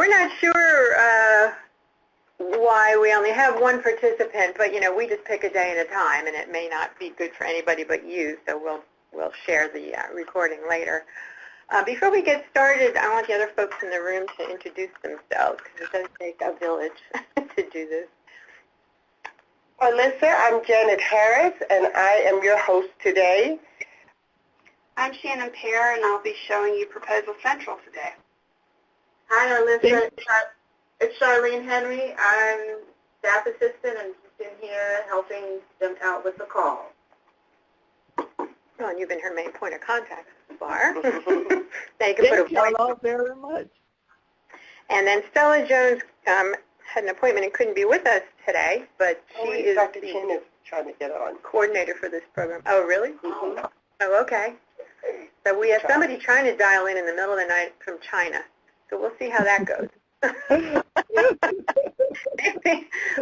we're not sure why we only have one participant, but we just pick a day at a time, and it may not be good for anybody but you. So we'll share the recording later. Before we get started, I want the other folks in the room to introduce themselves, because it does take a village to do this. Alyssa, I'm Janet Harris, and I am your host today. I'm Shannon Pear, and I'll be showing you Proposal Central today. Hi, Alyssa. It's Charlene Henry. I'm staff assistant and just in here helping them out with the call. Well, and you've been her main point of contact so far. Now you can put a Thank you very much. And then Stella Jones had an appointment and couldn't be with us today, but she is Dr. Chin is trying to get on. Coordinator for this program. Oh, really? Mm-hmm. Oh, okay. So we have somebody trying to dial in the middle of the night from China. So we'll see how that goes.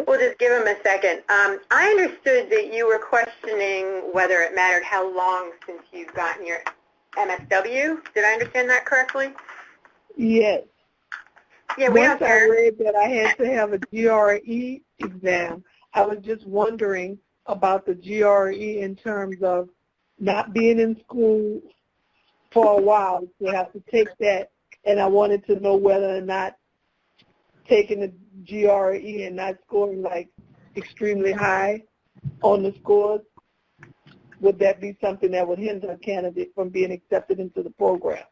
We'll just give him a second. I understood that you were questioning whether it mattered how long since you've gotten your MSW. Did I understand that correctly? Yes. Yeah, we Once don't care. I read that I had to have a GRE exam, I was just wondering about the GRE in terms of not being in school for a while to have to take that, and I wanted to know whether or not taking the GRE and not scoring like extremely high on the scores, would that be something that would hinder a candidate from being accepted into the program?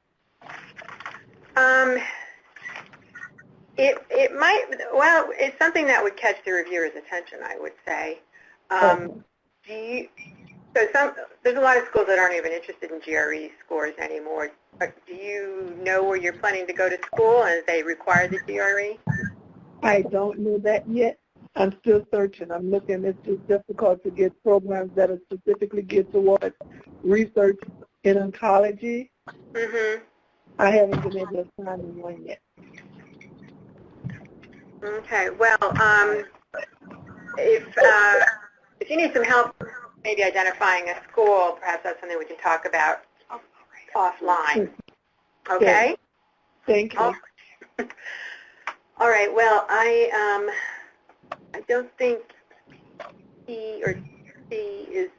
It might, well, it's something that would catch the reviewer's attention, I would say. There's a lot of schools that aren't even interested in GRE scores anymore. Do you know where you're planning to go to school, and they require the GRE? I don't know that yet. I'm still searching. I'm looking. It's just difficult to get programs that are specifically geared towards research in oncology. Mm-hmm. I haven't been able to find one yet. Okay. Well, if you need some help maybe identifying a school, perhaps that's something we can talk about offline. Okay? Thank you. All right. Well, I don't think he or she is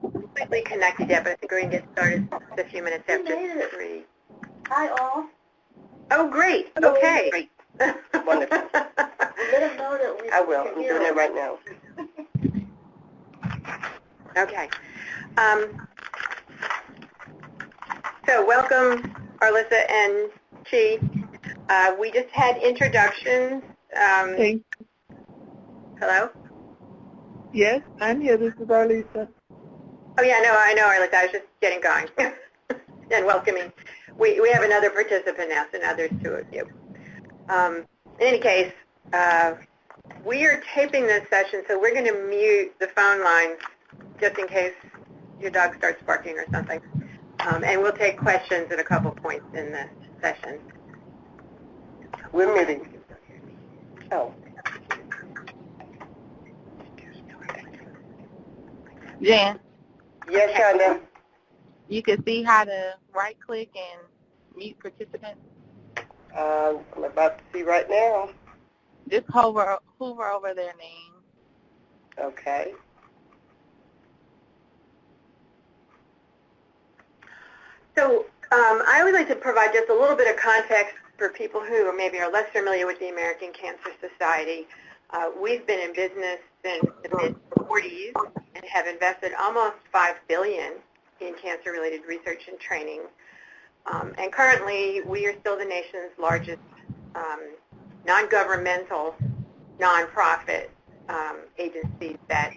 completely connected yet, but I think we're going to get started a few minutes after 3. Hi, all. Oh, great. Okay. Great. Wonderful. Let them know that we I will. I'm doing it right now. Okay. So welcome, Arlissa and Chi. We just had introductions. Thank you. Hello? Yes, I'm here. This is Arlissa. Oh, yeah, no, I know, Arlissa. I was just getting going and welcoming. We have another participant now, so now there's 2 of you. In any case, we are taping this session, so we're going to mute the phone lines just in case your dog starts barking or something. And we'll take questions at a couple points in the session. We're meeting. Oh. Jan, Yes, Shonda. you can see how to right-click and mute participants. I'm about to see right now. Just hover over their name. Okay. So I would like to provide just a little bit of context for people who maybe are less familiar with the American Cancer Society. We've been in business since the mid-40s and have invested almost $5 billion in cancer-related research and training. And currently, we are still the nation's largest non-governmental, nonprofit agency that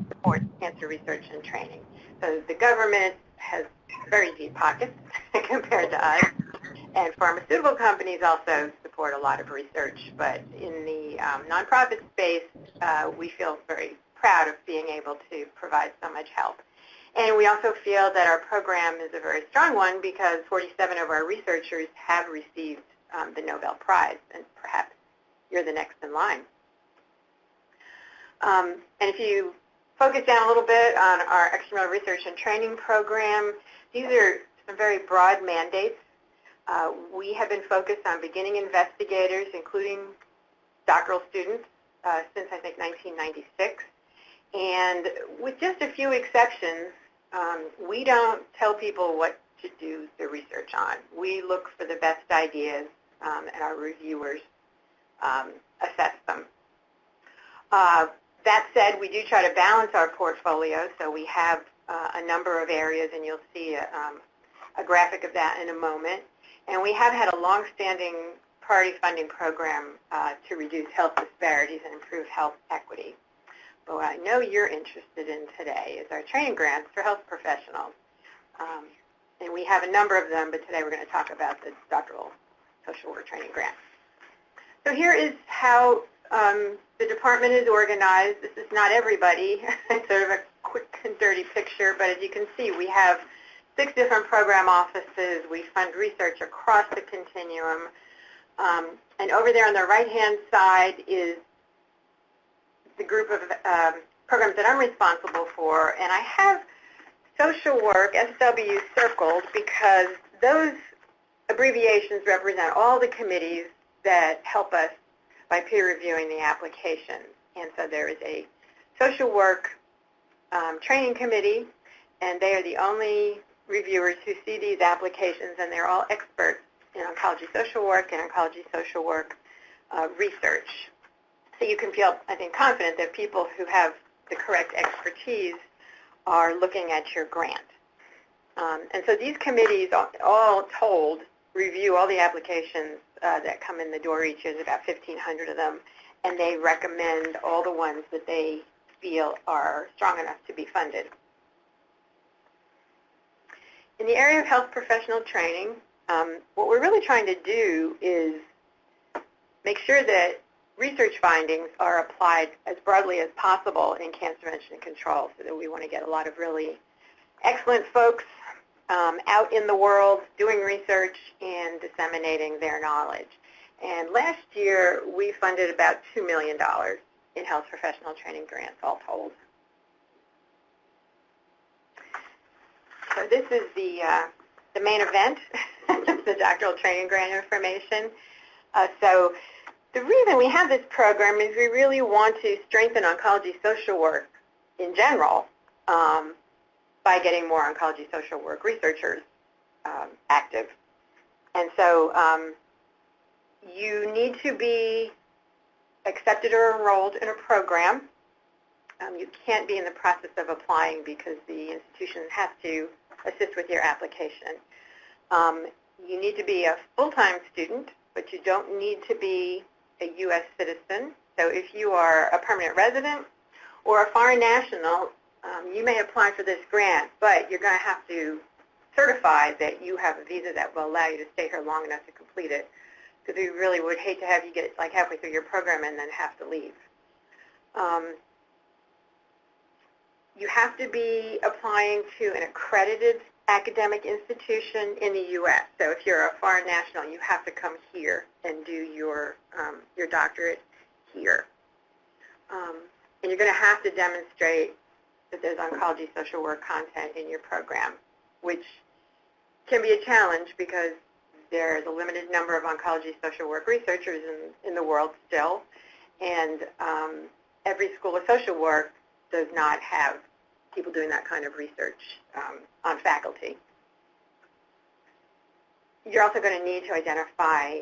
supports cancer research and training. So the government has very deep pockets compared to us, and pharmaceutical companies also support a lot of research. But in the nonprofit space, we feel very proud of being able to provide so much help. And we also feel that our program is a very strong one because 47 of our researchers have received the Nobel Prize, and perhaps you're the next in line. And if you focus down a little bit on our extramural research and training program, these are some very broad mandates. We have been focused on beginning investigators, including doctoral students, since I think 1996. And with just a few exceptions, we don't tell people what to do their research on. We look for the best ideas, and our reviewers assess them. That said, we do try to balance our portfolio, so we have a number of areas, and you'll see a graphic of that in a moment. And we have had a long-standing priority funding program to reduce health disparities and improve health equity. But what I know you're interested in today is our training grants for health professionals. And we have a number of them, but today we're going to talk about the Doctoral Social Work Training Grant. So here is how the department is organized. This is not everybody. It's sort of a quick and dirty picture, but as you can see, we have 6 different program offices. We fund research across the continuum. And over there on the right-hand side is the group of programs that I'm responsible for. And I have social work, SW, circled because those abbreviations represent all the committees that help us by peer reviewing the applications. And so there is a social work training committee, and they are the only reviewers who see these applications, and they're all experts in oncology social work and oncology social work research. So you can feel, I think, confident that people who have the correct expertise are looking at your grant. And so these committees, all told, review all the applications that come in the door each year. There's about 1,500 of them, and they recommend all the ones that they feel are strong enough to be funded. In the area of health professional training, what we're really trying to do is make sure that research findings are applied as broadly as possible in cancer prevention and control, so that we want to get a lot of really excellent folks out in the world doing research and disseminating their knowledge. And last year, we funded about $2 million in health professional training grants, all told. So this is the main event, the doctoral training grant information. So the reason we have this program is we really want to strengthen oncology social work in general by getting more oncology social work researchers active. And so you need to be accepted or enrolled in a program. You can't be in the process of applying because the institution has to assist with your application. You need to be a full-time student, but you don't need to be a U.S. citizen. So if you are a permanent resident or a foreign national, you may apply for this grant, but you're going to have to certify that you have a visa that will allow you to stay here long enough to complete it, because we really would hate to have you get like halfway through your program and then have to leave. You have to be applying to an accredited academic institution in the U.S. So if you're a foreign national, you have to come here and do your doctorate here. And you're going to have to demonstrate that there's oncology social work content in your program, which can be a challenge because there's a limited number of oncology social work researchers in the world still, and every school of social work does not have people doing that kind of research on faculty. You're also going to need to identify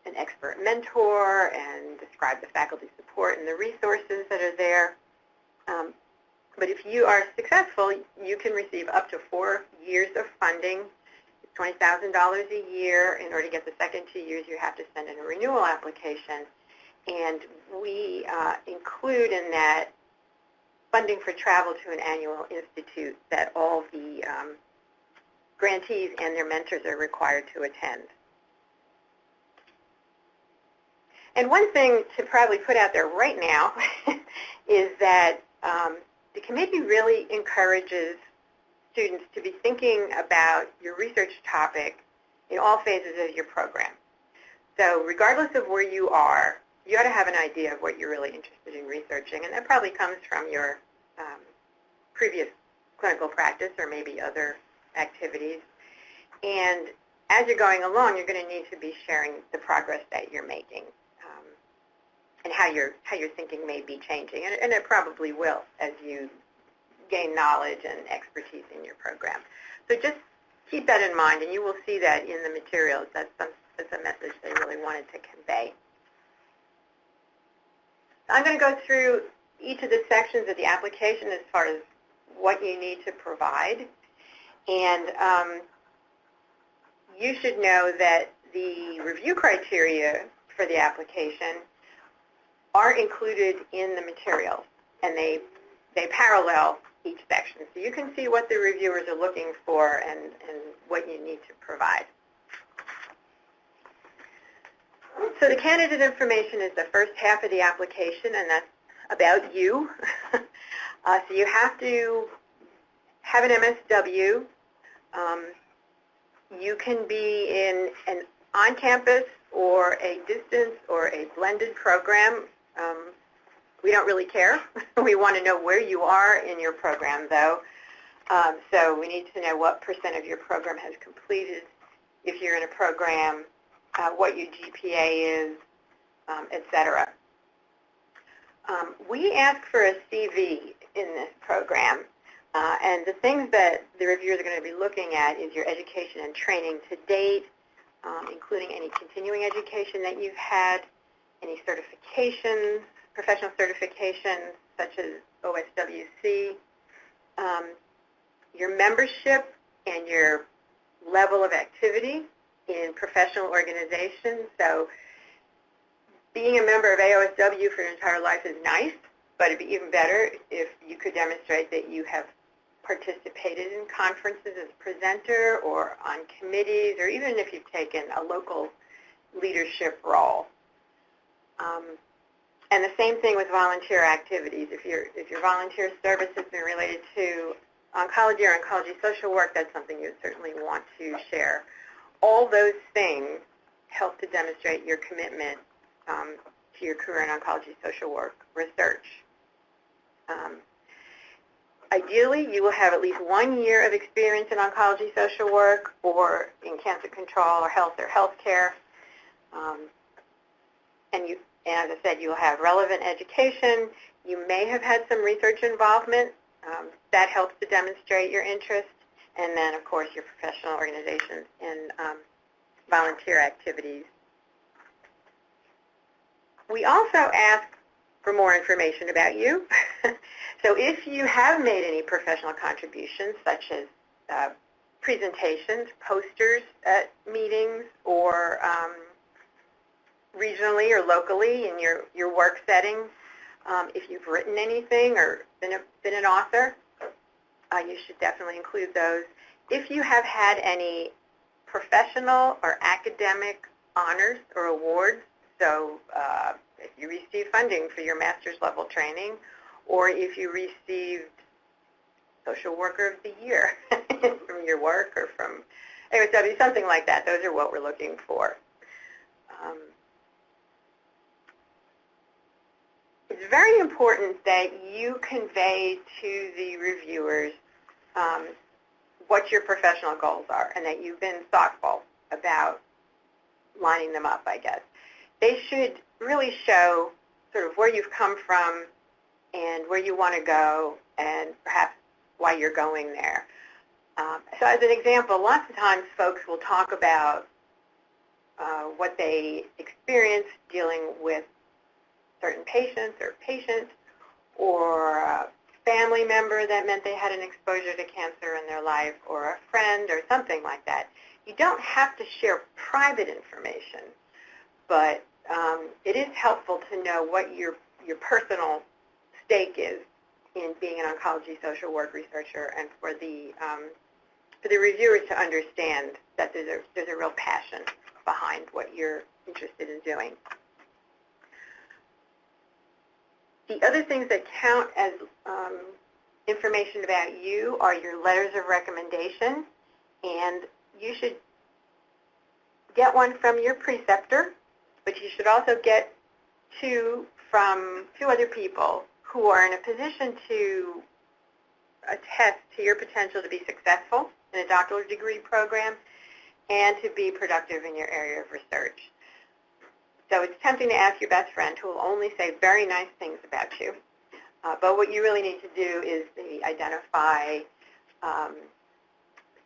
an expert mentor and describe the faculty support and the resources that are there. But if you are successful, you can receive up to 4 years of funding. It's $20,000 a year. In order to get the second 2 years, you have to send in a renewal application. And we include in that funding for travel to an annual institute that all the grantees and their mentors are required to attend. And one thing to probably put out there right now is that the committee really encourages students to be thinking about your research topic in all phases of your program. So regardless of where you are, you ought to have an idea of what you're really interested in researching, and that probably comes from your previous clinical practice or maybe other activities. And as you're going along, you're going to need to be sharing the progress that you're making and how your thinking may be changing, and it probably will as you gain knowledge and expertise in your program. So just keep that in mind, and you will see that in the materials. That's a message they really wanted to convey. I'm going to go through each of the sections of the application as far as what you need to provide. And you should know that the review criteria for the application are included in the materials, and they parallel each section. So you can see what the reviewers are looking for and what you need to provide. So the candidate information is the first half of the application, and that's about you. So you have to have an MSW. You can be in an on-campus or a distance or a blended program. We don't really care. We want to know where you are in your program, though. So we need to know what % of your program has completed, if you're in a program, what your GPA is, et cetera. We ask for a CV in this program, and the things that the reviewers are going to be looking at is your education and training to date, including any continuing education that you've had, any certifications, professional certifications such as OSWC, your membership and your level of activity in professional organizations. So being a member of AOSW for your entire life is nice, but it'd be even better if you could demonstrate that you have participated in conferences as a presenter or on committees, or even if you've taken a local leadership role. And the same thing with volunteer activities. If your volunteer service has been related to oncology or oncology social work, that's something you would certainly want to share. All those things help to demonstrate your commitment to your career in oncology social work research. Ideally, you will have at least 1 year of experience in oncology social work or in cancer control or healthcare. And as I said, you will have relevant education. You may have had some research involvement. That helps to demonstrate your interest. And then, of course, your professional organizations and volunteer activities. We also ask for more information about you. So if you have made any professional contributions, such as presentations, posters at meetings, or regionally or locally in your work setting, if you've written anything or been an author, you should definitely include those. If you have had any professional or academic honors or awards, so if you received funding for your master's level training, or if you received Social Worker of the Year from your work or from AOSW, something like that, those are what we're looking for. It's very important that you convey to the reviewers what your professional goals are, and that you've been thoughtful about lining them up, I guess. They should really show sort of where you've come from and where you want to go, and perhaps why you're going there. So as an example, lots of times folks will talk about what they experienced dealing with certain patients or a family member that meant they had an exposure to cancer in their life, or a friend or something like that. You don't have to share private information, but it is helpful to know what your personal stake is in being an oncology social work researcher, and for the reviewers to understand that there's a real passion behind what you're interested in doing. The other things that count as information about you are your letters of recommendation, and you should get one from your preceptor, but you should also get two from two other people who are in a position to attest to your potential to be successful in a doctoral degree program, and to be productive in your area of research. So it's tempting to ask your best friend who will only say very nice things about you. But what you really need to do is identify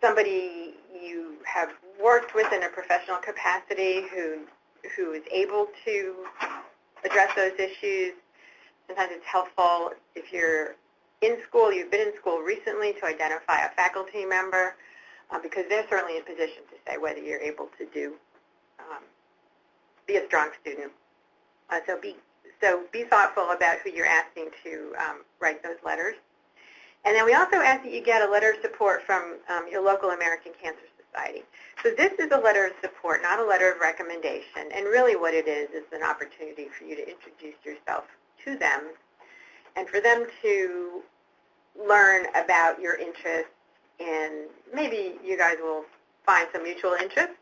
somebody you have worked with in a professional capacity who is able to address those issues. Sometimes it's helpful if you're in school, you've been in school recently, to identify a faculty member because they're certainly in position to say whether you're able to be a strong student. So be thoughtful about who you're asking to write those letters. And then we also ask that you get a letter of support from your local American Cancer Society. So this is a letter of support, not a letter of recommendation. And really what it is an opportunity for you to introduce yourself to them and for them to learn about your interests, and maybe you guys will find some mutual interests.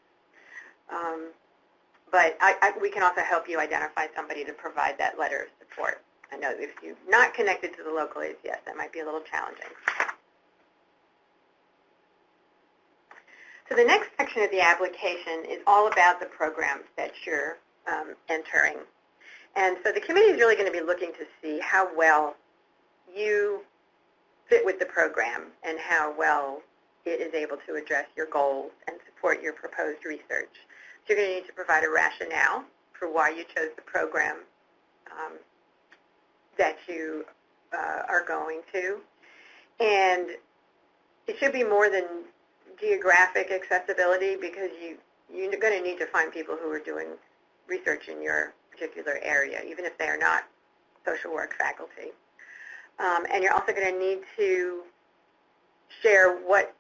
But we can also help you identify somebody to provide that letter of support. I know if you're not connected to the local ACS, that might be a little challenging. So the next section of the application is all about the programs that you're entering. And so the committee is really going to be looking to see how well you fit with the program and how well it is able to address your goals and support your proposed research. So you're going to need to provide a rationale for why you chose the program that you are going to. And it should be more than geographic accessibility, because you're going to need to find people who are doing research in your particular area, even if they are not social work faculty. And you're also going to need to share what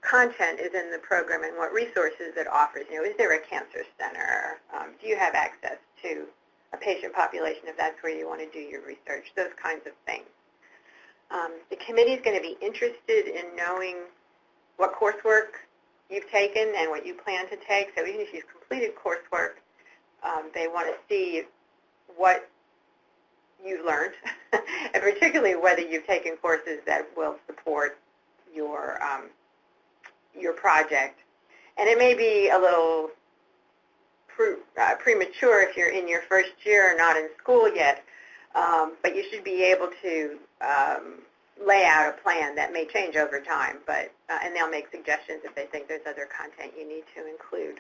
content is in the program and what resources it offers. You know, is there a cancer center? Do you have access to a patient population if that's where you want to do your research? Those kinds of things. The committee is going to be interested in knowing what coursework you've taken and what you plan to take. So even if you've completed coursework, they want to see what you've learned, and particularly whether you've taken courses that will support your project. And it may be a little premature if you're in your first year or not in school yet, but you should be able to lay out a plan that may change over time, but and they'll make suggestions if they think there's other content you need to include.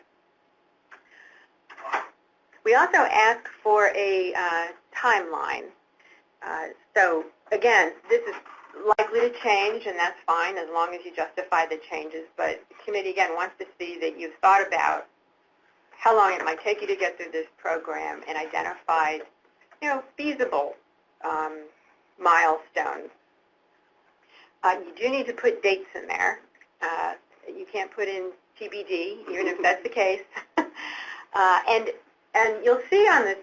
We also ask for a timeline. So again, this is likely to change, and that's fine as long as you justify the changes, but the committee again wants to see that you've thought about how long it might take you to get through this program and identified, feasible milestones. You do need to put dates in there. You can't put in TBD, even if that's the case. And you'll see on this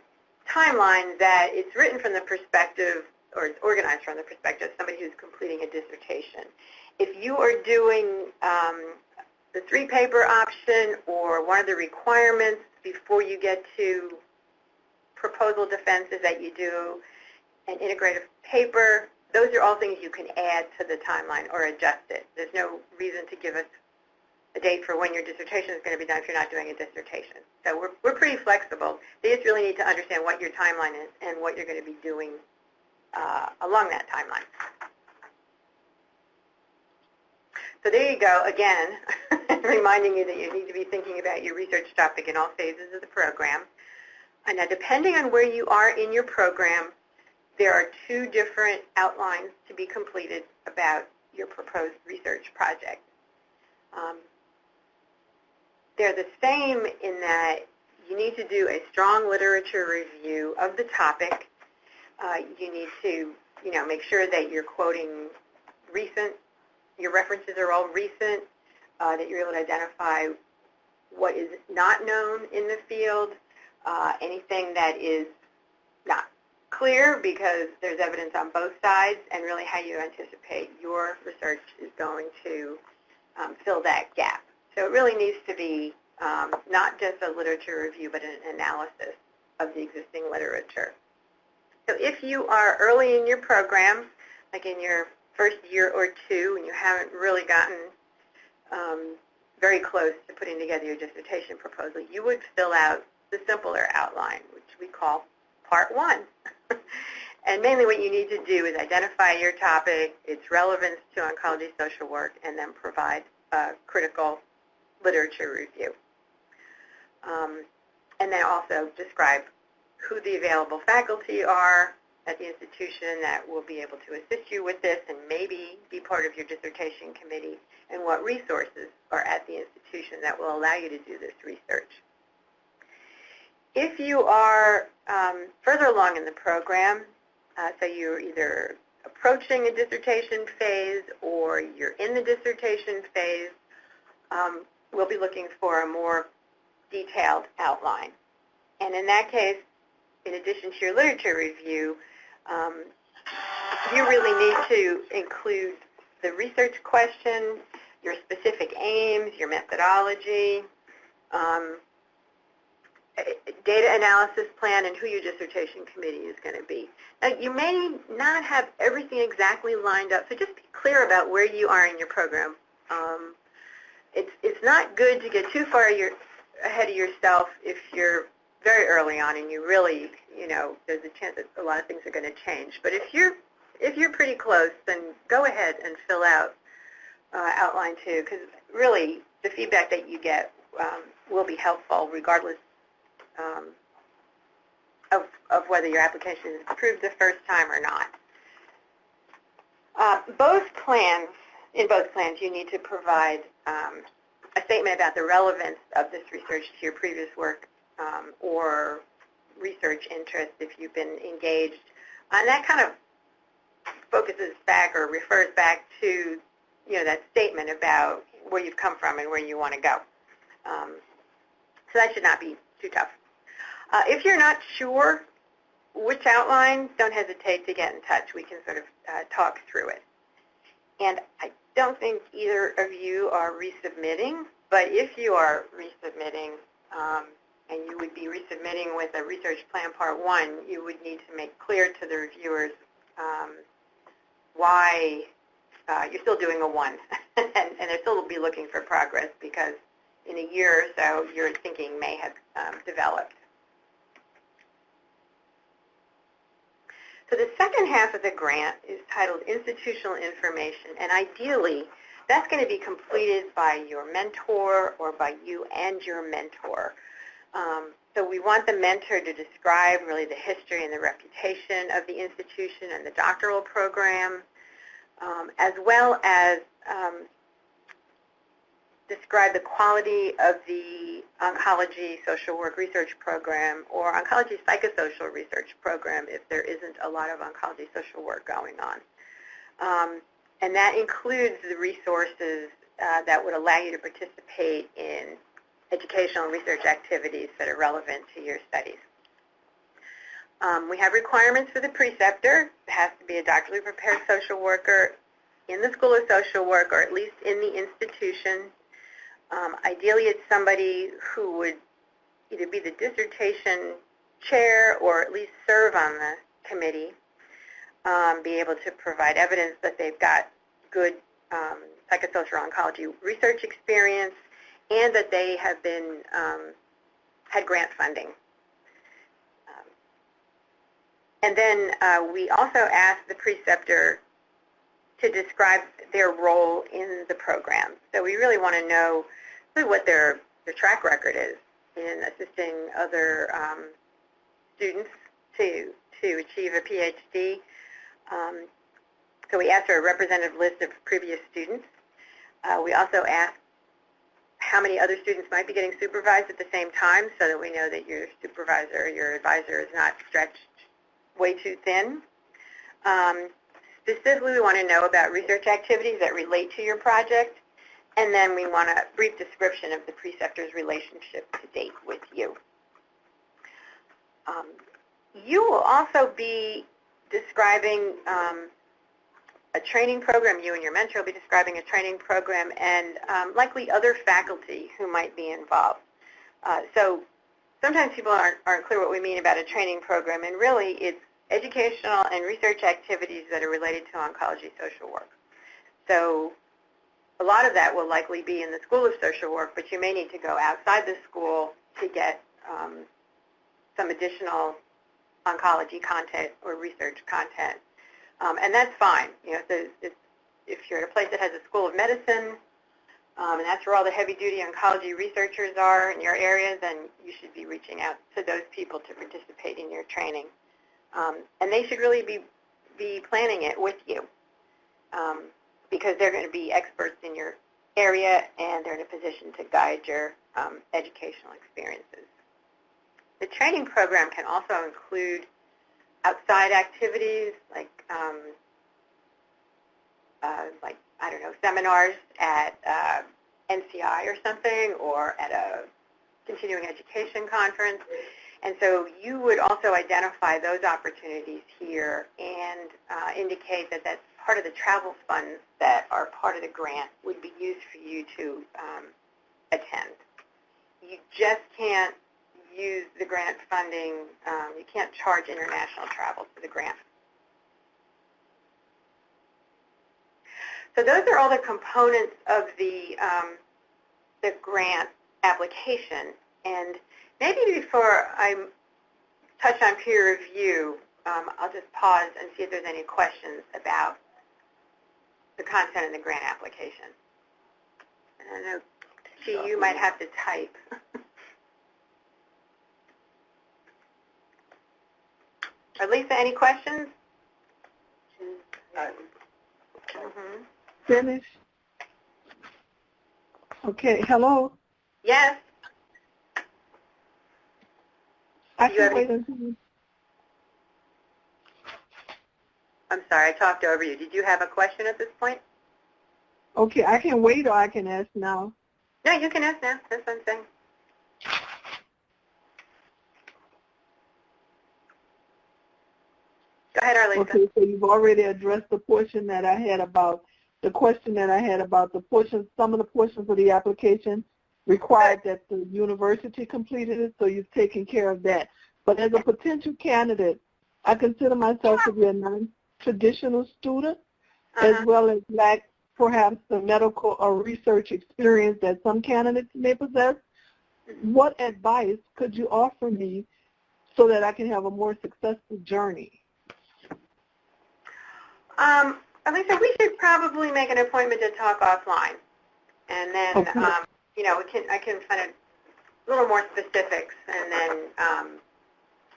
timeline that it's written from the perspective, or it's organized from the perspective of somebody who's completing a dissertation. If you are doing the 3-paper option or one of the requirements before you get to proposal defense is that you do an integrative paper, those are all things you can add to the timeline or adjust it. There's no reason to give us a date for when your dissertation is going to be done if you're not doing a dissertation. So we're pretty flexible. They just really need to understand what your timeline is and what you're going to be doing along that timeline. So there you go, again, reminding you that you need to be thinking about your research topic in all phases of the program. And now, depending on where you are in your program, there are 2 different outlines to be completed about your proposed research project. They're the same in that you need to do a strong literature review of the topic. You need to, make sure that you're quoting recent, your references are all recent, that you're able to identify what is not known in the field, anything that is not clear because there's evidence on both sides, and really how you anticipate your research is going to fill that gap. So it really needs to be not just a literature review, but an analysis of the existing literature. So if you are early in your program, like in your first year or 2, and you haven't really gotten very close to putting together your dissertation proposal, you would fill out the simpler outline, which we call Part 1. And mainly what you need to do is identify your topic, its relevance to oncology social work, and then provide a critical literature review. And then also describe who the available faculty are at the institution that will be able to assist you with this and maybe be part of your dissertation committee, and what resources are at the institution that will allow you to do this research. If you are further along in the program, so you're either approaching a dissertation phase or you're in the dissertation phase, we'll be looking for a more detailed outline. And in that case, in addition to your literature review, you really need to include the research question, your specific aims, your methodology, data analysis plan, and who your dissertation committee is going to be. Now, you may not have everything exactly lined up, so just be clear about where you are in your program. It's not good to get too far ahead of yourself if you're very early on and you really, there's a chance that a lot of things are going to change. But if you're pretty close, then go ahead and fill out outline 2, because really the feedback that you get will be helpful regardless of whether your application is approved the first time or not. In both plans, you need to provide a statement about the relevance of this research to your previous work or research interest if you've been engaged. And that kind of focuses back or refers back to that statement about where you've come from and where you want to go. So that should not be too tough. If you're not sure which outline, don't hesitate to get in touch. We can sort of talk through it. And I don't think either of you are resubmitting, but if you are resubmitting, and you would be resubmitting with a research plan Part 1, you would need to make clear to the reviewers why you're still doing a 1. and they still will be looking for progress, because in a year or so, your thinking may have developed. So the second half of the grant is titled Institutional Information, and ideally, that's going to be completed by your mentor or by you and your mentor. So we want the mentor to describe really the history and the reputation of the institution and the doctoral program, as well as describe the quality of the oncology social work research program or oncology psychosocial research program if there isn't a lot of oncology social work going on. And that includes the resources that would allow you to participate in educational and research activities that are relevant to your studies. We have requirements for the preceptor. It has to be a doctorally prepared social worker in the School of Social Work or at least in the institution. Ideally, it's somebody who would either be the dissertation chair or at least serve on the committee, be able to provide evidence that they've got good psychosocial oncology research experience, and that they have been had grant funding. And then we also asked the preceptor to describe their role in the program. So we really want to know what their track record is in assisting other students to achieve a PhD. So we asked for a representative list of previous students. We also asked how many other students might be getting supervised at the same time so that we know that your supervisor or your advisor is not stretched way too thin. Specifically, we want to know about research activities that relate to your project, and then we want a brief description of the preceptor's relationship to date with you. You will also be describing a training program. You and your mentor will be describing a training program and likely other faculty who might be involved. So sometimes people aren't clear what we mean about a training program, and really it's educational and research activities that are related to oncology social work. So a lot of that will likely be in the School of Social Work, but you may need to go outside the school to get some additional oncology content or research content. And that's fine. You know, so if you're at a place that has a school of medicine, and that's where all the heavy-duty oncology researchers are in your area, then you should be reaching out to those people to participate in your training. And they should really be planning it with you because they're going to be experts in your area and they're in a position to guide your educational experiences. The training program can also include outside activities like I don't know, seminars at NCI or something, or at a continuing education conference. And so you would also identify those opportunities here and indicate that that's part of the travel funds that are part of the grant would be used for you to attend. You just can't use the grant funding. You can't charge international travel for the grant. So those are all the components of the grant application. And maybe before I touch on peer review, I'll just pause and see if there's any questions about the content of the grant application. And I know, Chi, you might have to type. Lisa, any questions? Finish. Okay, hello? Yes. I can wait until you... I'm sorry, I talked over you. Did you have a question at this point? Okay, I can wait or I can ask now. No, you can ask now. That's what I'm saying. Go ahead, Arlisa. Okay, so you've already addressed the portion that I had about, the question that I had about the portions, some of the portions of the application required that the university completed it, so you've taken care of that. But as a potential candidate, I consider myself to be a non-traditional student, as well as lack perhaps the medical or research experience that some candidates may possess. What advice could you offer me so that I can have a more successful journey? Lisa, we should probably make an appointment to talk offline, and then you know, I can find a little more specifics, and then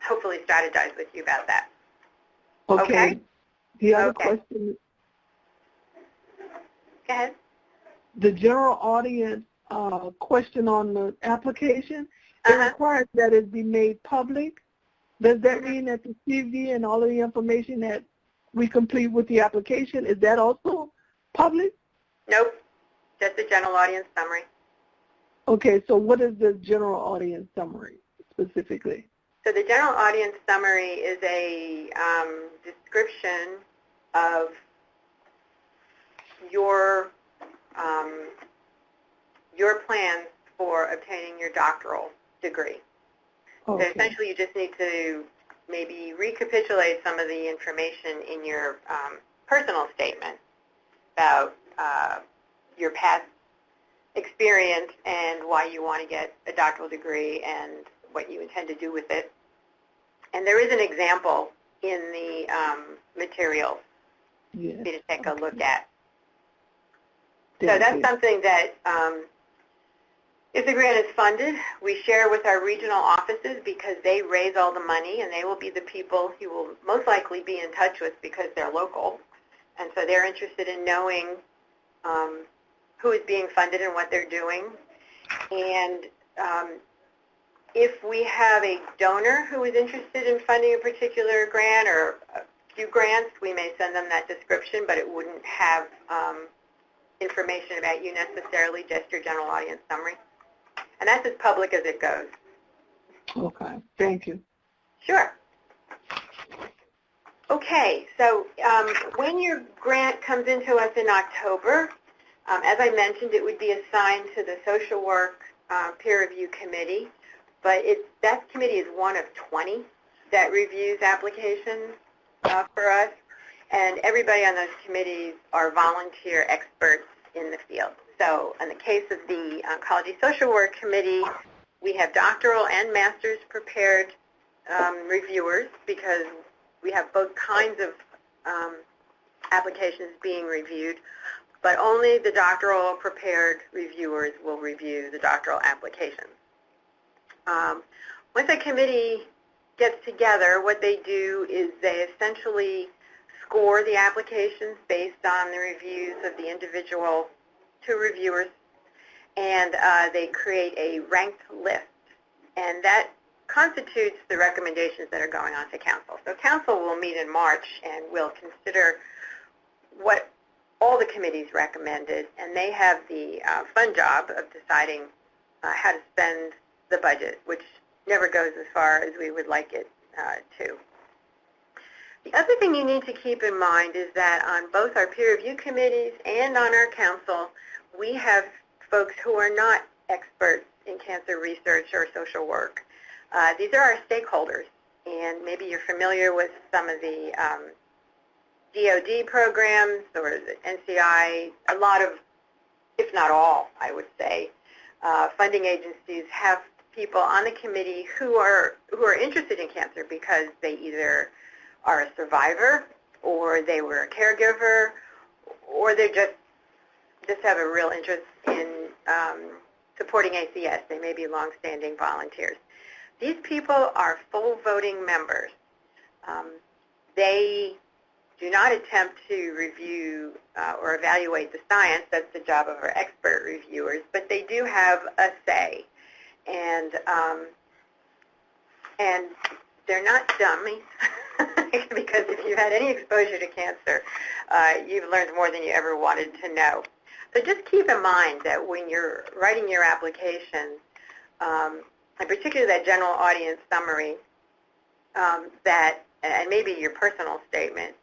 hopefully strategize with you about that. Okay. The other question. Go ahead. The general audience question on the application, it requires that it be made public. Does that mean that the CV and all of the information that we complete with the application, is that also public? Nope, just the general audience summary. Okay, so what is the general audience summary specifically? So the general audience summary is a description of your plans for obtaining your doctoral degree. Okay. So essentially you just need to maybe recapitulate some of the information in your personal statement about your past experience and why you want to get a doctoral degree and what you intend to do with it. And there is an example in the material for you to take a look at. So that's something that if the grant is funded, we share with our regional offices because they raise all the money, and they will be the people you will most likely be in touch with because they're local. And so they're interested in knowing who is being funded and what they're doing. And if we have a donor who is interested in funding a particular grant or a few grants, we may send them that description, but it wouldn't have information about you necessarily, just your general audience summary. And that's as public as it goes. Okay, thank you. Sure. Okay, so when your grant comes into us in October, as I mentioned, it would be assigned to the social work peer review committee, but that committee is one of 20 that reviews applications for us, and everybody on those committees are volunteer experts in the field. So in the case of the Oncology Social Work Committee, we have doctoral and master's prepared reviewers because we have both kinds of applications being reviewed, but only the doctoral prepared reviewers will review the doctoral applications. Once a committee gets together, what they do is they essentially score the applications based on the reviews of the individual two reviewers, and they create a ranked list, and that constitutes the recommendations that are going on to council. So council will meet in March and will consider what all the committees recommended, and they have the fun job of deciding how to spend the budget, which never goes as far as we would like it to. The other thing you need to keep in mind is that on both our peer review committees and on our council, we have folks who are not experts in cancer research or social work. These are our stakeholders, and maybe you're familiar with some of the DoD programs or the NCI. A lot of, if not all, I would say, funding agencies have people on the committee who are interested in cancer because they either are a survivor, or they were a caregiver, or they just have a real interest in supporting ACS. They may be long-standing volunteers. These people are full voting members. They do not attempt to review or evaluate the science. That's the job of our expert reviewers, but they do have a say. And they're not dummies, because if you've had any exposure to cancer, you've learned more than you ever wanted to know. So just keep in mind that when you're writing your application, and particularly that general audience summary, and maybe your personal statement,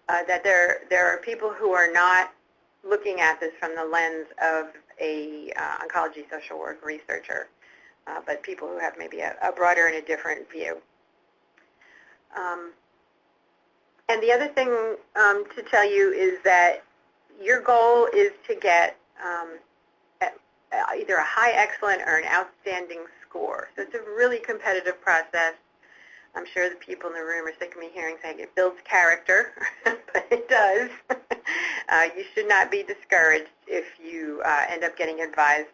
that there are people who are not looking at this from the lens of a oncology social work researcher, but people who have maybe a broader and a different view. And the other thing to tell you is that your goal is to get either a high excellent or an outstanding score. So it's a really competitive process. I'm sure the people in the room are sick of me hearing saying it builds character, but it does. You should not be discouraged if you end up getting advised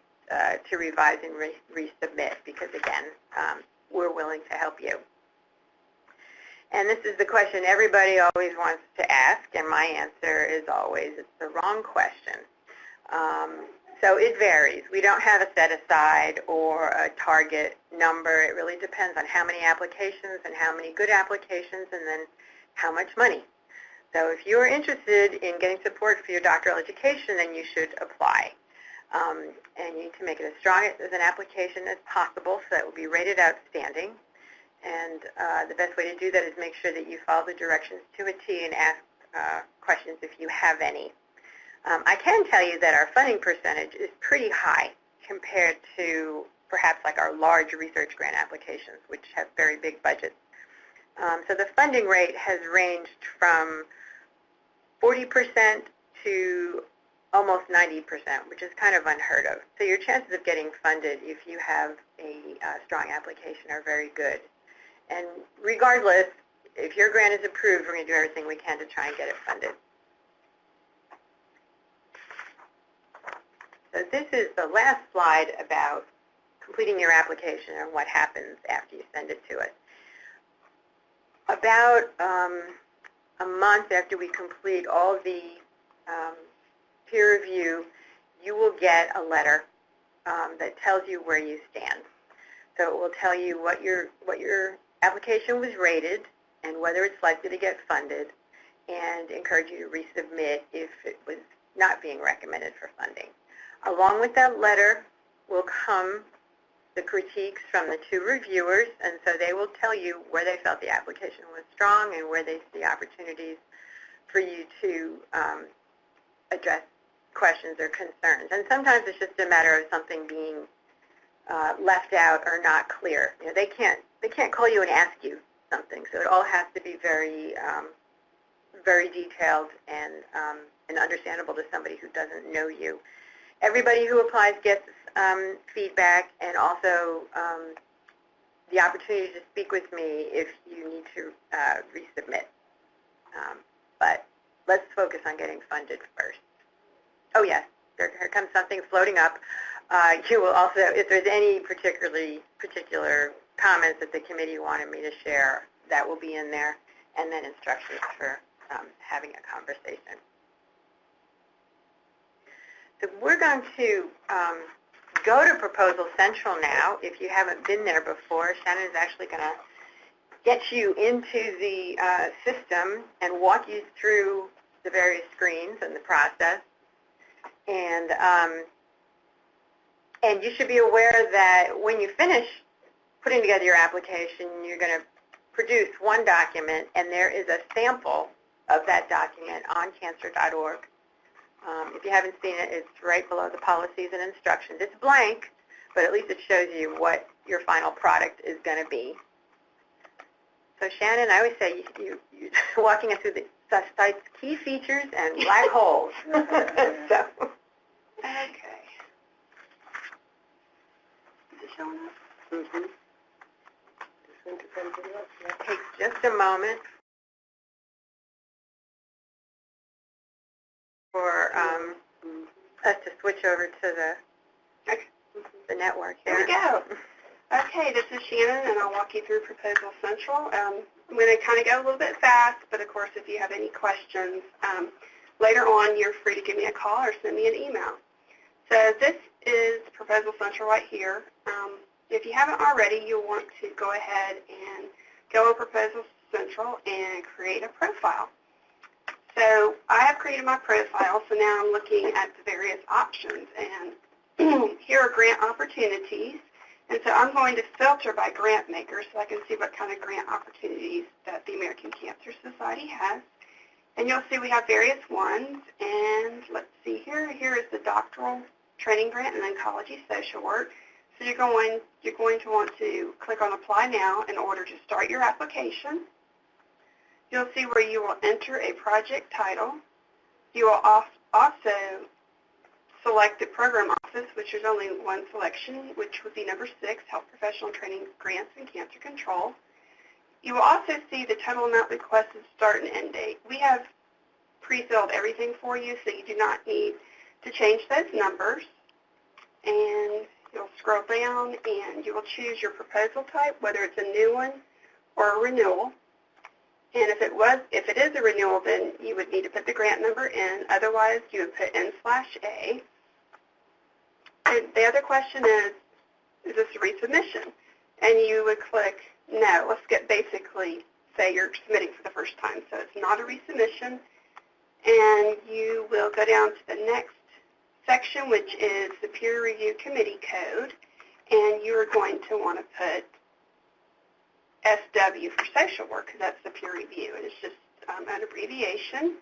to revise and resubmit, because again, we're willing to help you. And this is the question everybody always wants to ask, and my answer is always, it's the wrong question. So it varies. We don't have a set-aside or a target number. It really depends on how many applications and how many good applications, and then how much money. So if you are interested in getting support for your doctoral education, then you should apply. And you need to make it as strong as an application as possible, so that it will be rated outstanding. And the best way to do that is make sure that you follow the directions to a T and ask questions if you have any. I can tell you that our funding percentage is pretty high compared to perhaps like our large research grant applications, which have very big budgets. So the funding rate has ranged from 40% to almost 90%, which is kind of unheard of. So your chances of getting funded if you have a strong application are very good. And regardless, if your grant is approved, we're going to do everything we can to try and get it funded. So this is the last slide about completing your application and what happens after you send it to us. About a month after we complete all the peer review, you will get a letter that tells you where you stand. So it will tell you what your application was rated and whether it's likely to get funded, and encourage you to resubmit if it was not being recommended for funding. Along with that letter will come the critiques from the two reviewers, and so they will tell you where they felt the application was strong and where they see opportunities for you to address questions or concerns. And sometimes it's just a matter of something being left out or not clear. You know, they can't call you and ask you something, so it all has to be very very detailed and and understandable to somebody who doesn't know you. Everybody who applies gets feedback and also the opportunity to speak with me if you need to resubmit. But let's focus on getting funded first. Oh yes, here comes something floating up. You will also, if there's any particular comments that the committee wanted me to share, that will be in there, and then instructions for having a conversation. So we're going to go to Proposal Central now. If you haven't been there before, Shannon is actually going to get you into the system and walk you through the various screens and the process. And you should be aware that when you finish putting together your application, you're going to produce one document, and there is a sample of that document on cancer.org. If you haven't seen it, it's right below the policies and instructions. It's blank, but at least it shows you what your final product is going to be. So Shannon, I always say you're walking us through the site's key features and black holes. So. Okay. Is it showing up? Mm-hmm. It takes just a moment for us to switch over to the network here. Here we go. Okay, this is Shannon, and I'll walk you through Proposal Central. I'm going to kind of go a little bit fast, but of course, if you have any questions later on, you're free to give me a call or send me an email. So this is Proposal Central right here. If you haven't already, you'll want to go ahead and go to Proposal Central and create a profile. So I have created my profile, so now I'm looking at the various options, and here are grant opportunities. And so I'm going to filter by grant maker so I can see what kind of grant opportunities that the American Cancer Society has. And you'll see we have various ones. And let's see here. Here is the Doctoral Training Grant in Oncology Social Work. So you're going to want to click on Apply Now in order to start your application. You'll see where you will enter a project title. You will also select the program office, which is only one selection, which would be number 6, Health Professional Training Grants and Cancer Control. You will also see the total amount requested start and end date. We have pre-filled everything for you, so you do not need to change those numbers. And you'll scroll down, and you will choose your proposal type, whether it's a new one or a renewal. And if it is a renewal, then you would need to put the grant number in. Otherwise, you would put N/A. And the other question is this a resubmission? And you would click no. Let's basically say you're submitting for the first time. So it's not a resubmission. And you will go down to the next section, which is the peer review committee code. And you are going to want to put SW for social work, because that's the peer review, and it's just an abbreviation.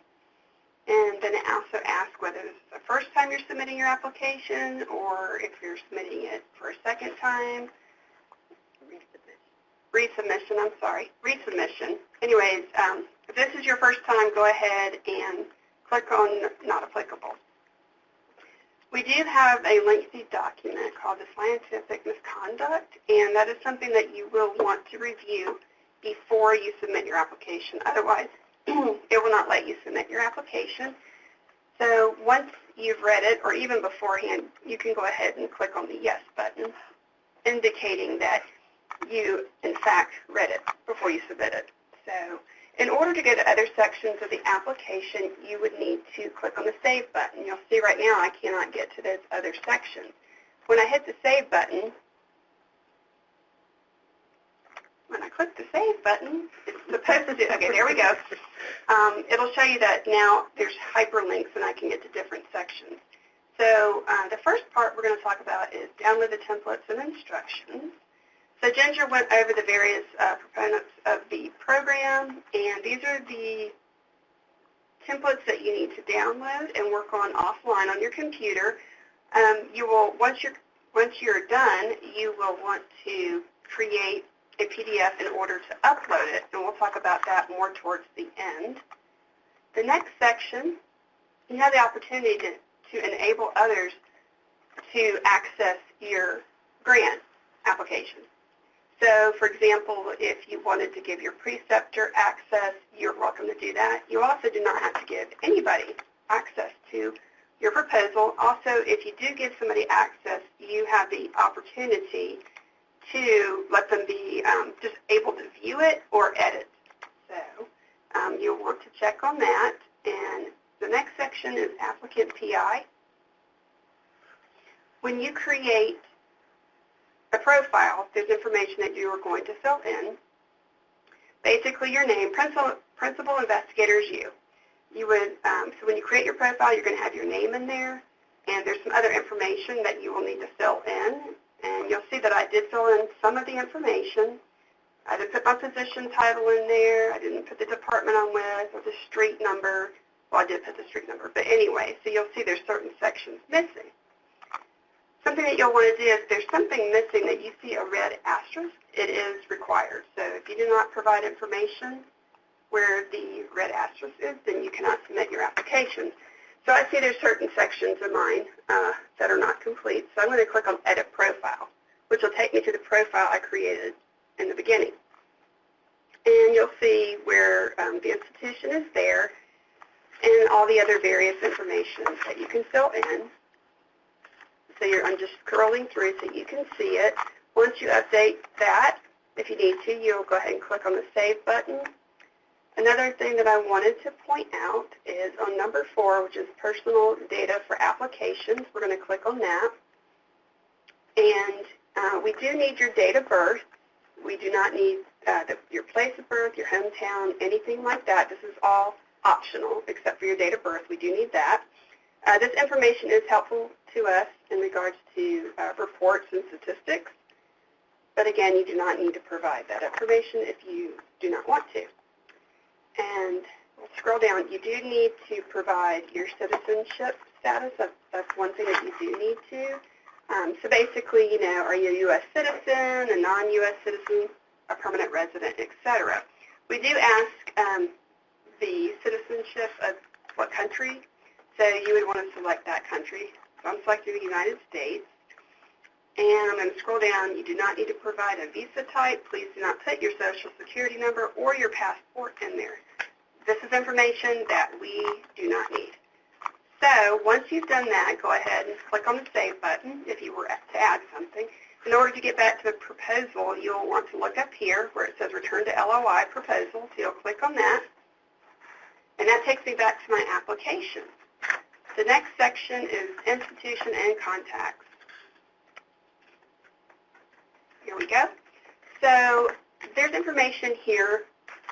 And then it also asks whether this is the first time you're submitting your application or if you're submitting it for a second time. Resubmission, I'm sorry. Resubmission. Anyways, if this is your first time, go ahead and click on Not Applicable. We do have a lengthy document called the Scientific Misconduct, and that is something that you will want to review before you submit your application. Otherwise, it will not let you submit your application. So once you've read it, or even beforehand, you can go ahead and click on the Yes button, indicating that you, in fact, read it before you submit it. So in order to go to other sections of the application, you would need to click on the Save button. You'll see right now I cannot get to those other sections. When I hit the Save button, when I click the Save button, it's supposed to, okay, there we go. It'll show you that now there's hyperlinks and I can get to different sections. So the first part we're going to talk about is download the templates and instructions. So Ginger went over the various proponents of the program, and these are the templates that you need to download and work on offline on your computer. You will, once you're done, you will want to create a PDF in order to upload it, and we'll talk about that more towards the end. The next section you have the opportunity to enable others to access your grant application. So, for example, if you wanted to give your preceptor access, you're welcome to do that. You also do not have to give anybody access to your proposal. Also, if you do give somebody access, you have the opportunity to let them be just able to view it or edit. So you'll want to check on that. And the next section is applicant PI. When you create a profile, there's information that you are going to fill in. Basically, your name, principal investigator is you. You would, so when you create your profile, you're going to have your name in there, and there's some other information that you will need to fill in. And you'll see that I did fill in some of the information. I did put my position title in there. I didn't put the department I'm with or the street number. Well, I did put the street number, but anyway, so you'll see there's certain sections missing. Something that you'll want to do is if there's something missing that you see a red asterisk, it is required. So if you do not provide information where the red asterisk is, then you cannot submit your application. So I see there's certain sections of mine that are not complete. So I'm going to click on Edit Profile, which will take me to the profile I created in the beginning. And you'll see where the institution is there and all the other various information that you can fill in. So I'm just scrolling through so you can see it. Once you update that, if you need to, you'll go ahead and click on the Save button. Another thing that I wanted to point out is on number 4, which is personal data for applications. We're going to click on that. And we do need your date of birth. We do not need your place of birth, your hometown, anything like that. This is all optional except for your date of birth. We do need that. This information is helpful to us in regards to reports and statistics. But again, you do not need to provide that information if you do not want to. And we'll scroll down. You do need to provide your citizenship status. That's one thing that you do need to. So basically, you know, are you a U.S. citizen, a non-U.S. citizen, a permanent resident, etc. We do ask the citizenship of what country. So you would want to select that country. So I'm selecting the United States. And I'm going to scroll down. You do not need to provide a visa type. Please do not put your social security number or your passport in there. This is information that we do not need. So once you've done that, go ahead and click on the Save button if you were to add something. In order to get back to the proposal, you'll want to look up here where it says Return to LOI Proposal. So you'll click on that. And that takes me back to my application. The next section is Institution and Contacts. Here we go. So there's information here,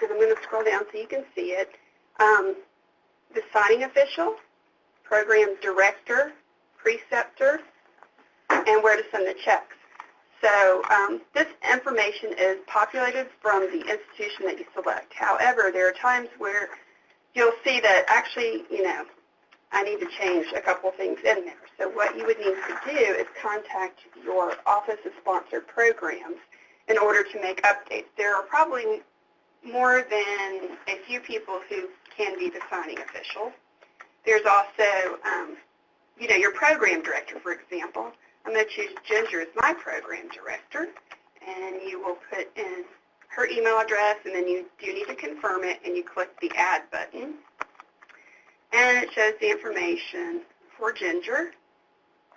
and I'm going to scroll down so you can see it. The signing official, program director, preceptor, and where to send the checks. So this information is populated from the institution that you select. However, there are times where you'll see that actually, you know, I need to change a couple things in there. So what you would need to do is contact your Office of Sponsored Programs in order to make updates. There are probably more than a few people who can be the signing official. There's also, you know, your program director, for example. I'm going to choose Ginger as my program director, and you will put in her email address, and then you do need to confirm it, and you click the Add button. And it shows the information for Ginger,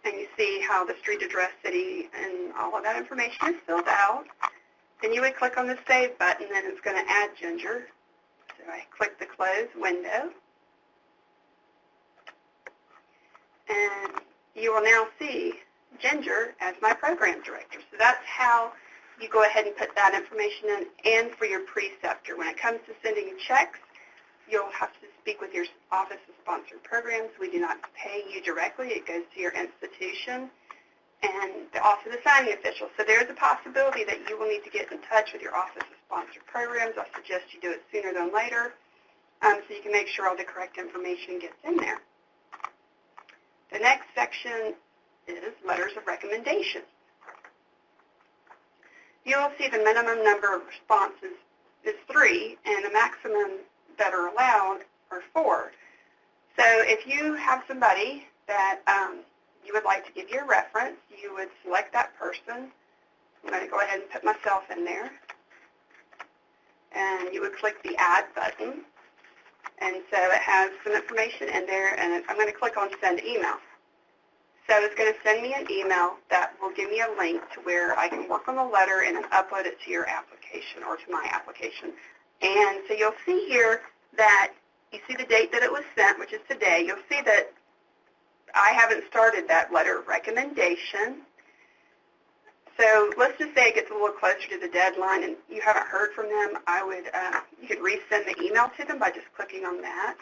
and you see how the street address, city, and all of that information is filled out. Then you would click on the Save button, and it's going to add Ginger. So I click the Close window. And you will now see Ginger as my program director. So that's how you go ahead and put that information in, and for your preceptor. When it comes to sending checks, you'll have to speak with your Office of Sponsored Programs. We do not pay you directly. It goes to your institution and also the signing official. So there's a possibility that you will need to get in touch with your Office of Sponsored Programs. I suggest you do it sooner than later so you can make sure all the correct information gets in there. The next section is Letters of Recommendation. You will see the minimum number of responses is 3, and the maximum that are allowed are 4. So if you have somebody that you would like to give you a reference, you would select that person. I'm going to go ahead and put myself in there. And you would click the Add button. And so it has some information in there, and I'm going to click on Send Email. So it's going to send me an email that will give me a link to where I can work on the letter and then upload it to your application or to my application. And so you'll see here that you see the date that it was sent, which is today. You'll see that I haven't started that letter of recommendation. So let's just say it gets a little closer to the deadline and you haven't heard from them. You could resend the email to them by just clicking on that.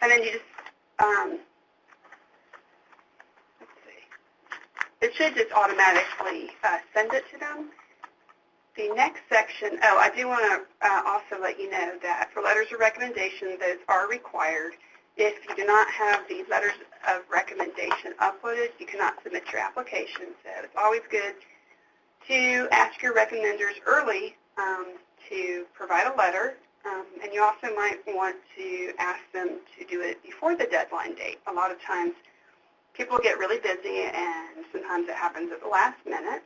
And then you just, let's see, it should just automatically send it to them. The next section, I do want to also let you know that for letters of recommendation, those are required. If you do not have the letters of recommendation uploaded, you cannot submit your application. So it's always good to ask your recommenders early to provide a letter. And you also might want to ask them to do it before the deadline date. A lot of times people get really busy and sometimes it happens at the last minute.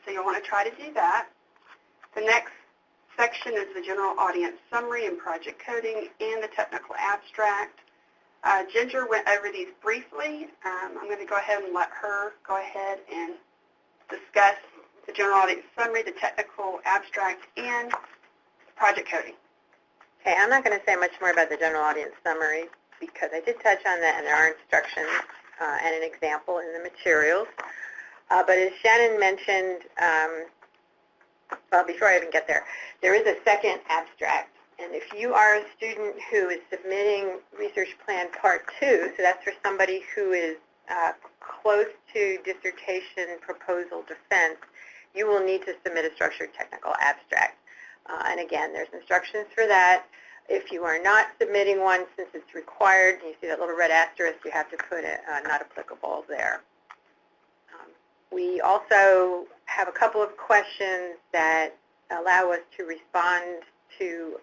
So you'll want to try to do that. The next section is the general audience summary and project coding and the technical abstract. Ginger went over these briefly. I'm going to go ahead and let her go ahead and discuss the general audience summary, the technical abstract, and project coding. Okay, I'm not going to say much more about the general audience summary because I did touch on that, and there are instructions and an example in the materials. But as Shannon mentioned, well, before I even get there, there is a second abstract. And if you are a student who is submitting Research Plan Part 2, so that's for somebody who is close to dissertation proposal defense, you will need to submit a structured technical abstract. And again, there's instructions for that. If you are not submitting one, since it's required, you see that little red asterisk, you have to put it not applicable there. We also have a couple of questions that allow us to respond to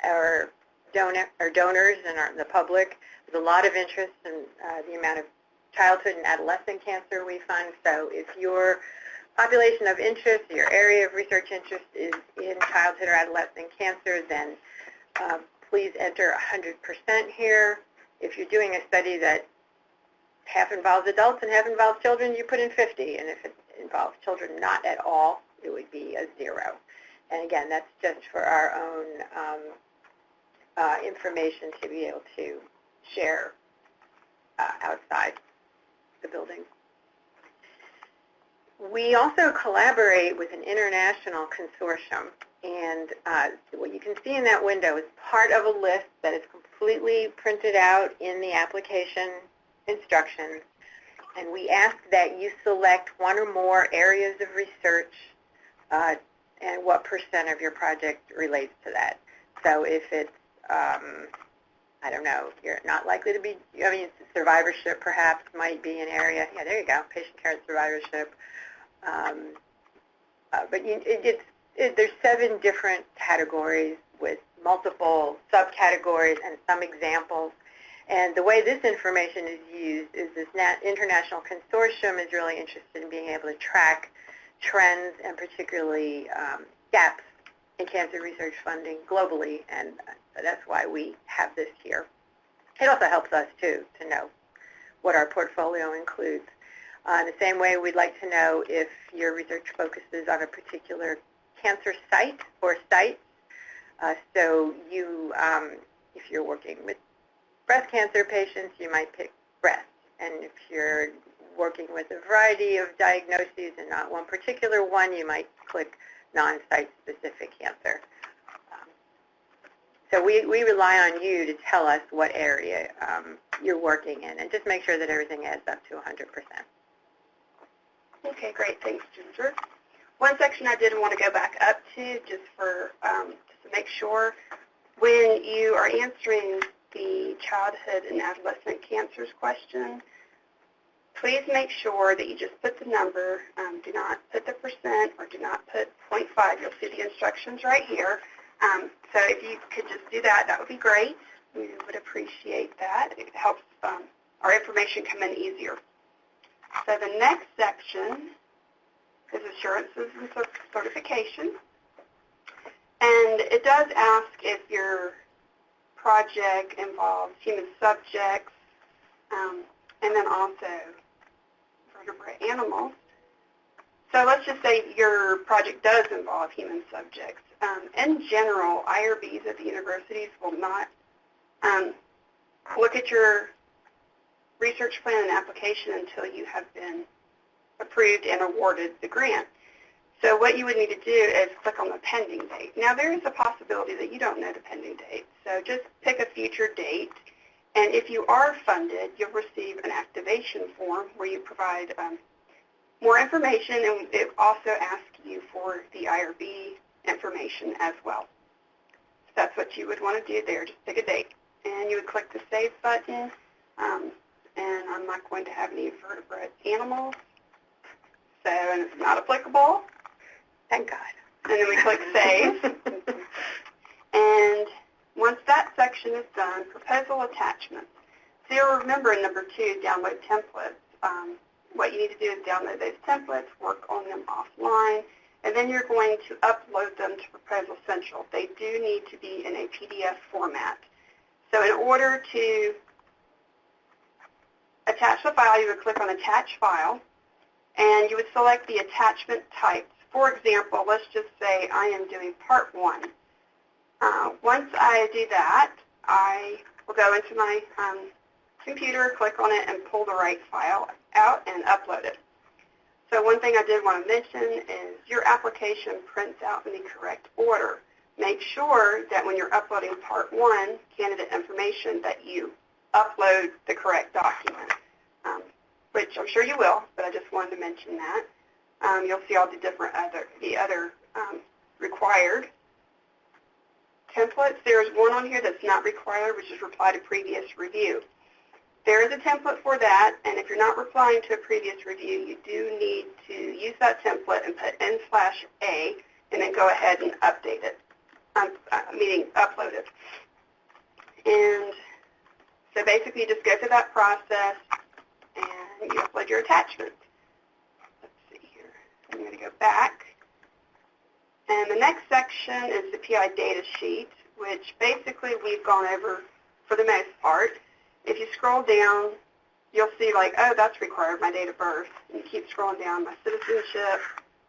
our donors and the public. There's a lot of interest in the amount of childhood and adolescent cancer we fund. So if your population of interest, your area of research interest is in childhood or adolescent cancer, then please enter 100% here. If you're doing a study that half involves adults and half involves children, you put in 50. And if it involves children not at all, it would be a 0. And again, that's just for our own information to be able to share outside the building. We also collaborate with an international consortium. And what you can see in that window is part of a list that is completely printed out in the application instructions, and we ask that you select one or more areas of research and what % of your project relates to that. So if it's, I don't know, you're not likely to be, I mean, survivorship perhaps might be an area. Yeah, there you go, patient care and survivorship. But there's 7 different categories with multiple subcategories and some examples. And the way this information is used is this International Consortium is really interested in being able to track trends and particularly gaps in cancer research funding globally, and that's why we have this here. It also helps us, too, to know what our portfolio includes. In the same way, we'd like to know if your research focuses on a particular cancer site or sites. So you, if you're working with breast cancer patients, you might pick breast. And if you're working with a variety of diagnoses and not one particular one, you might click non-site specific cancer. So we rely on you to tell us what area you're working in, and just make sure that everything adds up to 100%. Okay, great. Thanks, Ginger. One section I did want to go back up to just to make sure when you are answering the childhood and adolescent cancers question, please make sure that you just put the number. Do not put the % or do not put 0.5. You'll see the instructions right here. So if you could just do that, that would be great. We would appreciate that. It helps our information come in easier. So the next section is assurances and certification. And it does ask if your project involves human subjects and then also vertebrate animals. So let's just say your project does involve human subjects. In general, IRBs at the universities will not look at your research plan and application until you have been approved and awarded the grant. So what you would need to do is click on the pending date. Now there is a possibility that you don't know the pending date, so just pick a future date, and if you are funded, you'll receive an activation form where you provide more information, and it also asks you for the IRB information as well. So that's what you would want to do there, just pick a date. And you would click the Save button, and I'm not going to have any vertebrate animals, so, and it's not applicable. Thank God. And then we click Save. And once that section is done, proposal attachments. So you'll remember in number 2, download templates. What you need to do is download those templates, work on them offline, and then you're going to upload them to Proposal Central. They do need to be in a PDF format. So in order to attach the file, you would click on Attach File, and you would select the attachment types. For example, let's just say I am doing Part 1. Once I do that, I will go into my computer, click on it, and pull the right file out and upload it. So one thing I did want to mention is your application prints out in the correct order. Make sure that when you're uploading Part 1 candidate information that you upload the correct document, which I'm sure you will, but I just wanted to mention that. You'll see all the different other required templates. There's one on here that's not required, which is reply to previous review. There is a template for that, and if you're not replying to a previous review, you do need to use that template and put n/A and then go ahead and update it, meaning upload it. And so basically you just go through that process and you upload your attachments. Let's see here. I'm going to go back. And the next section is the PI data sheet, which basically we've gone over for the most part. If you scroll down, you'll see like, oh, that's required, my date of birth. And you keep scrolling down, my citizenship.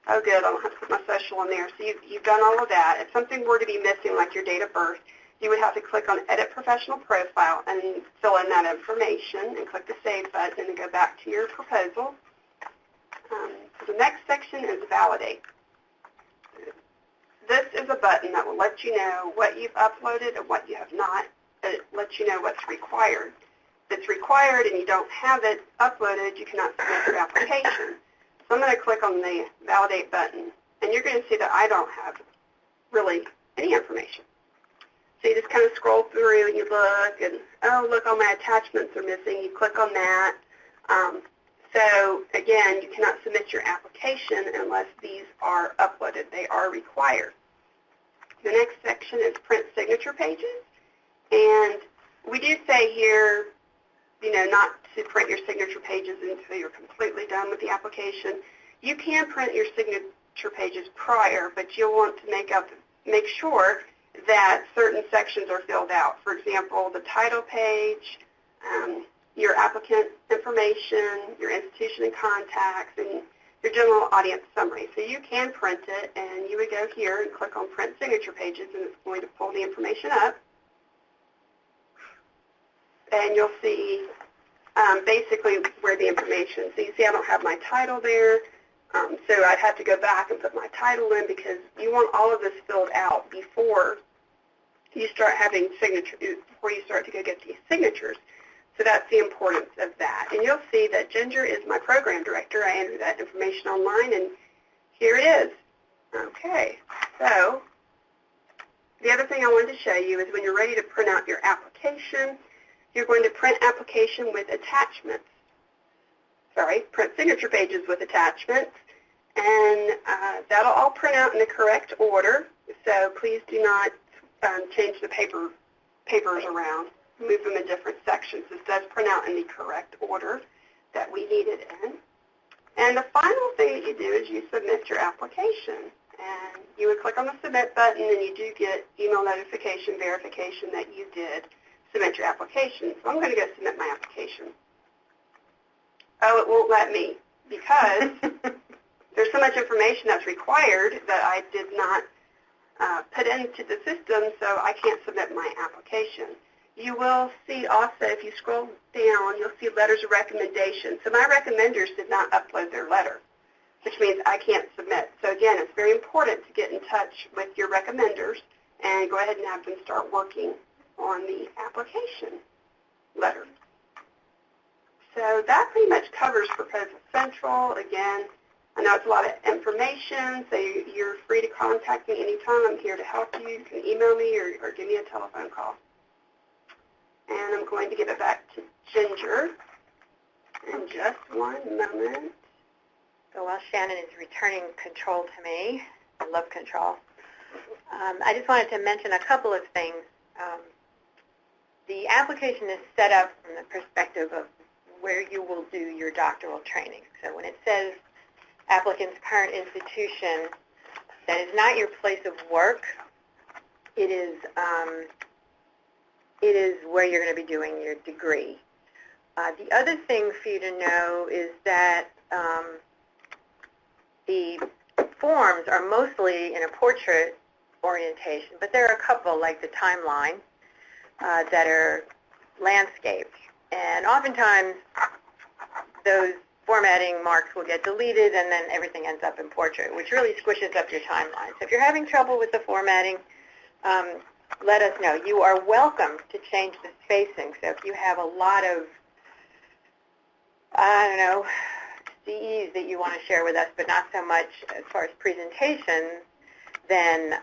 Oh, good, I don't have to put my social in there. So you've done all of that. If something were to be missing, like your date of birth, you would have to click on Edit Professional Profile and fill in that information and click the Save button and go back to your proposal. The next section is Validate. This is a button that will let you know what you've uploaded and what you have not. It lets you know what's required. If it's required and you don't have it uploaded, you cannot submit your application. So I'm going to click on the Validate button, and you're going to see that I don't have really any information. So you just kind of scroll through and you look, and oh, look, all my attachments are missing. You click on that. So again, you cannot submit your application unless these are uploaded. They are required. The next section is Print Signature Pages. And we do say here, you know, not to print your signature pages until you're completely done with the application. You can print your signature pages prior, but you'll want to make sure that certain sections are filled out. For example, the title page, your applicant information, your institution and contacts, and your general audience summary. So you can print it, and you would go here and click on Print Signature Pages, and it's going to pull the information up. And you'll see basically where the information, so you see I don't have my title there, so I'd have to go back and put my title in because you want all of this filled out before you start having signatures, before you start to go get these signatures. So that's the importance of that. And you'll see that Ginger is my program director. I entered that information online, and here it is. Okay, so the other thing I wanted to show you is when you're ready to print out your application, you're going to print application with attachments. Print signature pages with attachments. And that'll all print out in the correct order. So please do not change the papers around. move them in different sections. This does print out in the correct order that we need it in. And the final thing that you do is you submit your application. And you would click on the submit button, and you do get email notification verification that you did submit your application. So I'm going to go submit my application. Oh, it won't let me because there's so much information that's required that I did not put into the system, so I can't submit my application. You will see also, if you scroll down, you'll see letters of recommendation. So my recommenders did not upload their letter, which means I can't submit. So again, it's very important to get in touch with your recommenders and go ahead and have them start working on the application letter. So that pretty much covers Proposal Central. Again, I know it's a lot of information, so you're free to contact me anytime. I'm here to help you. You can email me or give me a telephone call. And I'm going to give it back to Ginger in just one moment. So while Shannon is returning control to me, I love control, I just wanted to mention a couple of things. The application is set up from the perspective of where you will do your doctoral training. So when it says applicant's current institution, that is not your place of work. It is where you're going to be doing your degree. The other thing for you to know is that the forms are mostly in a portrait orientation, but there are a couple, like the timeline, that are landscaped. And oftentimes, those formatting marks will get deleted, and then everything ends up in portrait, which really squishes up your timeline. So if you're having trouble with the formatting, let us know. You are welcome to change the spacing. So if you have a lot of, CEs that you want to share with us, but not so much as far as presentations, then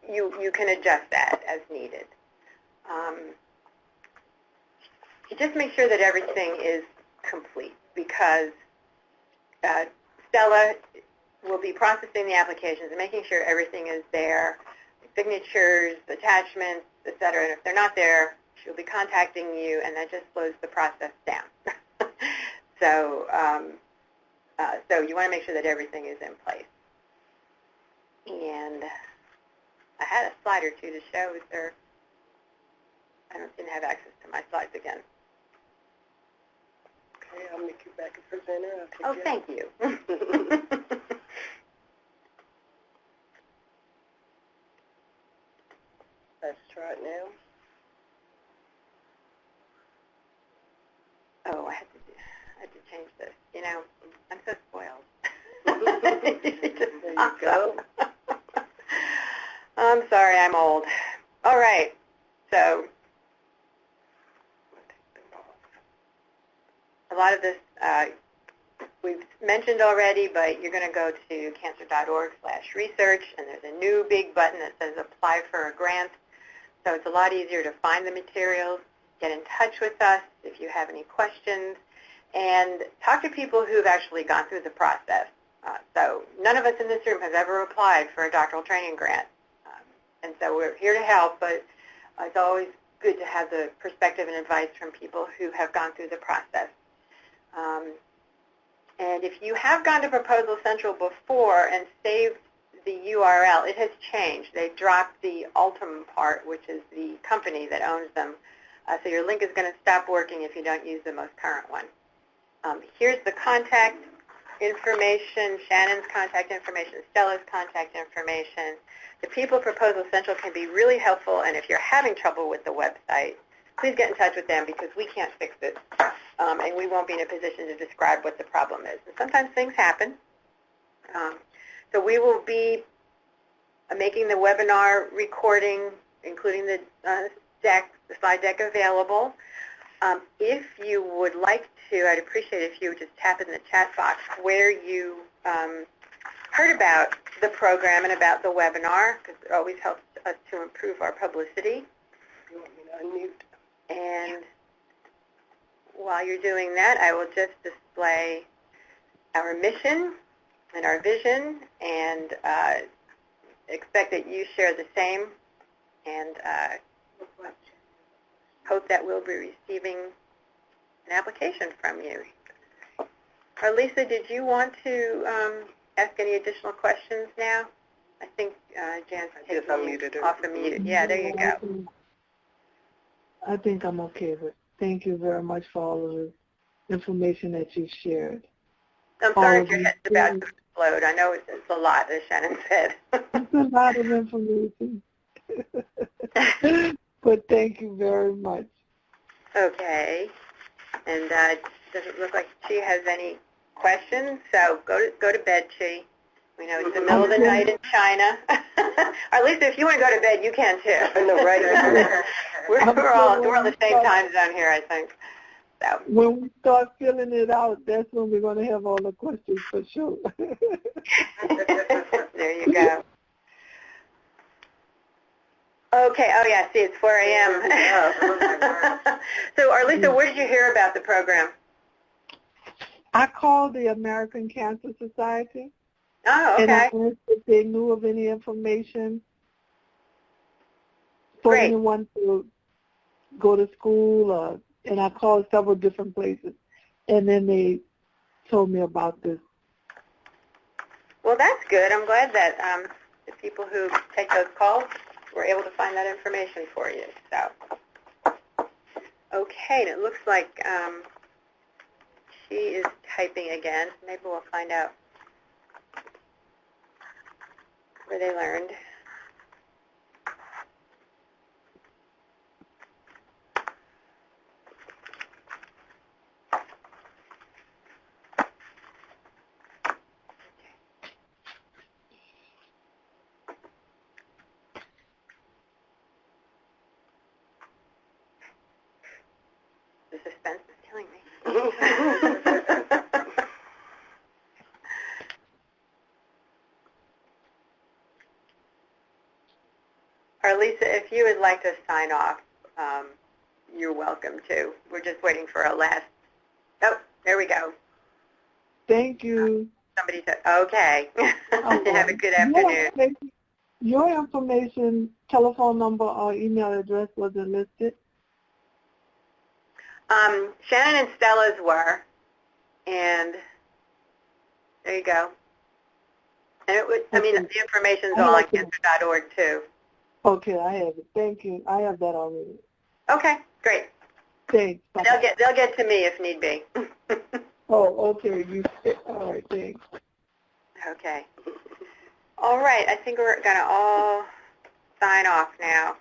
you can adjust that as needed. Just make sure that everything is complete, because Stella will be processing the applications and making sure everything is there, signatures, attachments, etc. And if they're not there, she'll be contacting you, and that just slows the process down. So you want to make sure that everything is in place. And I had a slide or two to show. Is there? I don't seem to have access to my slides again. Okay, I'll make you back a presenter. Oh, thank you. Let's try it now. Oh, I had to change this. You know, I'm so spoiled. There you go. I'm sorry, I'm old. All right, so a lot of this we've mentioned already, but you're going to go to cancer.org/research, and there's a new big button that says Apply for a Grant. So it's a lot easier to find the materials, get in touch with us if you have any questions, and talk to people who've actually gone through the process. So none of us in this room have ever applied for a doctoral training grant, and so we're here to help, but it's always good to have the perspective and advice from people who have gone through the process. And if you have gone to Proposal Central before and saved the URL, it has changed. They dropped the Ultim part, which is the company that owns them. So your link is going to stop working if you don't use the most current one. Here's the contact information, Shannon's contact information, Stella's contact information. The people at Proposal Central can be really helpful, and if you're having trouble with the website, please get in touch with them, because we can't fix it, and we won't be in a position to describe what the problem is. And sometimes things happen. So we will be making the webinar recording, including the slide deck available. If you would like to, I'd appreciate it if you would just tap in the chat box where you heard about the program and about the webinar, because it always helps us to improve our publicity. You want me to unmute? And while you're doing that, I will just display our mission and our vision, and expect that you share the same and hope that we'll be receiving an application from you. Lisa, did you want to ask any additional questions now? I think Jan's taking you off the mute. Yeah, there you go. I think I'm okay with it. Thank you very much for all of the information that you've shared. I'm sorry if your head's about to explode. I know it's a lot, as Shannon said. It's a lot of information. But thank you very much. Okay. And doesn't look like she has any questions, so go to bed, Chi. We know it's the middle of the night in China. Or Lisa, if you want to go to bed, you can too. I know, right? we're all on the same time zone here, I think. So. When we start filling it out, that's when we're going to have all the questions for sure. There you go. Okay. Oh, yeah. See, it's 4 a.m. So, Arlisa, where did you hear about the program? I called the American Cancer Society. Oh, okay. And I asked if they knew of any information for anyone to go to school, and I called several different places, and then they told me about this. Well, that's good. I'm glad that the people who take those calls were able to find that information for you. So, okay, and it looks like she is typing again. Maybe we'll find out where they learned. The suspense is killing me. Arlisa, if you would like to sign off, you're welcome to. We're just waiting for a last. Oh, there we go. Thank you. Somebody said, okay. Have a good afternoon. Your information, telephone number or email address wasn't listed? Shannon and Stella's were, and there you go. And it would, I mean, the information's all on cancer.org too. Okay, I have it. Thank you. I have that already. Okay, great. Thanks. They'll get to me if need be. Oh, okay. All right, thanks. Okay. All right, I think we're going to all sign off now.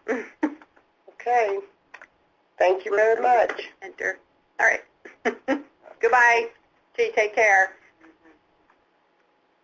Okay. Thank you very much. Enter. All right. Goodbye. Gee, take care.